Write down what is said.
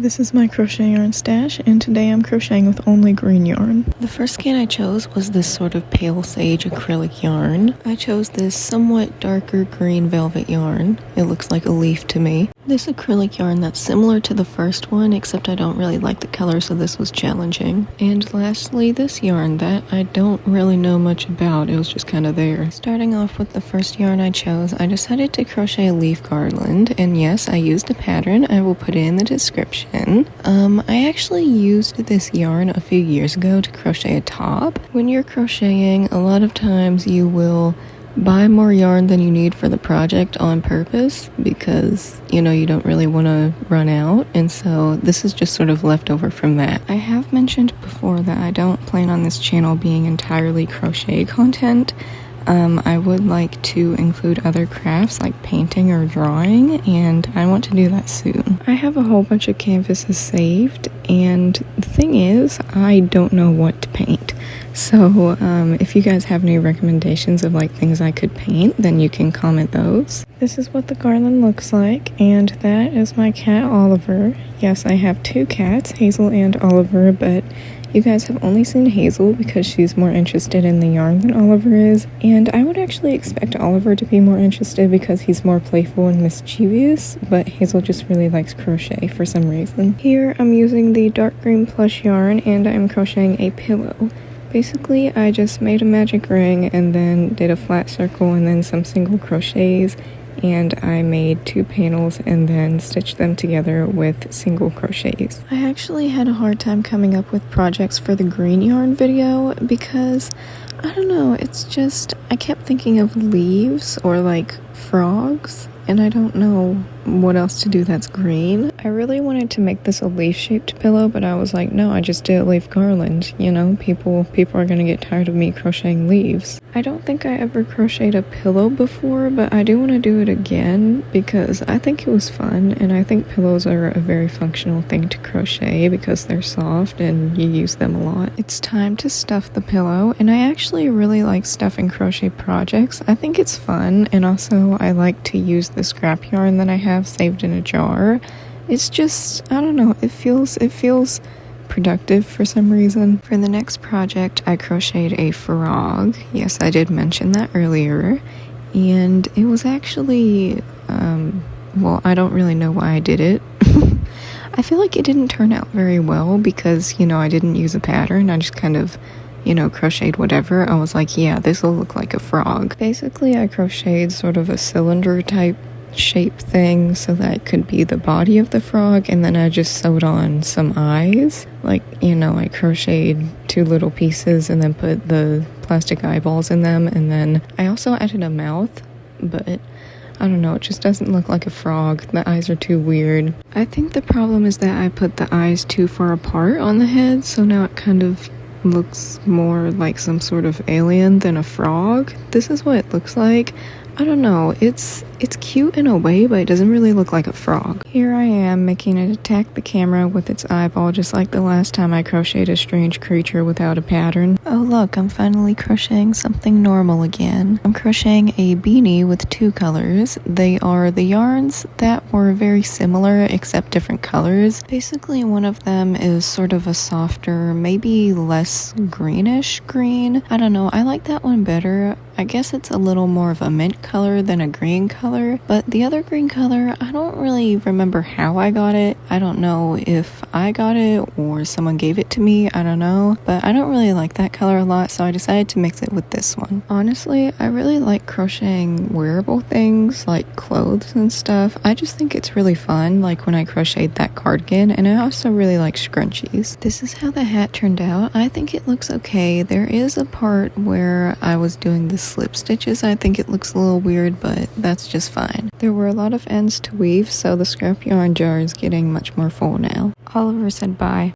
This is my crochet yarn stash, and today I'm crocheting with only green yarn. The first skein I chose was this sort of pale sage acrylic yarn. I chose this somewhat darker green velvet yarn. It looks like a leaf to me. This acrylic yarn that's similar to the first one, except I don't really like the color, so this was challenging. And lastly, this yarn that I don't really know much about. It was just kind of there. Starting off with the first yarn I chose, I decided to crochet a leaf garland, and yes, I used a pattern. I will put it in the description. I actually used this yarn a few years ago to crochet a top. When you're crocheting, a lot of times you will buy more yarn than you need for the project on purpose because, you know, you don't really want to run out, and so this is just sort of leftover from that. I have mentioned before that I don't plan on this channel being entirely crochet content. I would like to include other crafts like painting or drawing, and I want to do that soon. I have a whole bunch of canvases saved, and the thing is, I don't know what to paint. So if you guys have any recommendations of like things I could paint, then you can comment those. This is what the garland looks like, and that is my cat Oliver. Yes, I have two cats, Hazel and Oliver, but you guys have only seen Hazel because she's more interested in the yarn than Oliver is, and I would actually expect Oliver to be more interested because he's more playful and mischievous, but Hazel just really likes crochet for some reason. Here I'm using the dark green plush yarn, and I'm crocheting a pillow. Basically, I just made a magic ring and then did a flat circle and then some single crochets, and I made 2 panels and then stitched them together with single crochets. I actually had a hard time coming up with projects for the green yarn video because, I don't know, it's just, I kept thinking of leaves or like frogs, and I don't know what else to do that's green. I really wanted to make this a leaf-shaped pillow, but I was like, no, I just did a leaf garland. You know, people are gonna get tired of me crocheting leaves. I don't think I ever crocheted a pillow before, but I do want to do it again because I think it was fun, and I think pillows are a very functional thing to crochet because they're soft and you use them a lot. It's time to stuff the pillow, and I actually really like stuffing crochet projects. I think it's fun, and also I like to use the scrap yarn that I have saved in a jar. It's just, I don't know, it feels productive for some reason. For the next project, I crocheted a frog. Yes, I did mention that earlier, and it was actually well, I don't really know why I did it. I feel like it didn't turn out very well because, you know, I didn't use a pattern. I just kind of, you know, crocheted whatever. I was like, yeah, this will look like a frog. Basically, I crocheted sort of a cylinder type shape thing so that it could be the body of the frog, and then I just sewed on some eyes. Like, you know, I crocheted 2 little pieces and then put the plastic eyeballs in them, and then I also added a mouth, but I don't know, it just doesn't look like a frog. The eyes are too weird. I think the problem is that I put the eyes too far apart on the head, so now it kind of looks more like some sort of alien than a frog. This is what it looks like. I don't know, it's cute in a way, but it doesn't really look like a frog. Here I am making it attack the camera with its eyeball, just like the last time I crocheted a strange creature without a pattern. Oh look, I'm finally crocheting something normal again. I'm crocheting a beanie with 2 colors. They are the yarns that were very similar except different colors. Basically, one of them is sort of a softer, maybe less greenish green. I don't know, I like that one better. I guess it's a little more of a mint color than a green color, but the other green color, I don't really remember how I got it. I don't know if I got it or someone gave it to me, I don't know, but I don't really like that color a lot, so I decided to mix it with this one. Honestly, I really like crocheting wearable things like clothes and stuff. I just think it's really fun, like when I crocheted that cardigan, and I also really like scrunchies. This is how the hat turned out. I think it looks okay. There is a part where I was doing the slip stitches. I think it looks a little weird, but that's just fine. There were a lot of ends to weave, so the scrap yarn jar is getting much more full now. Oliver said bye.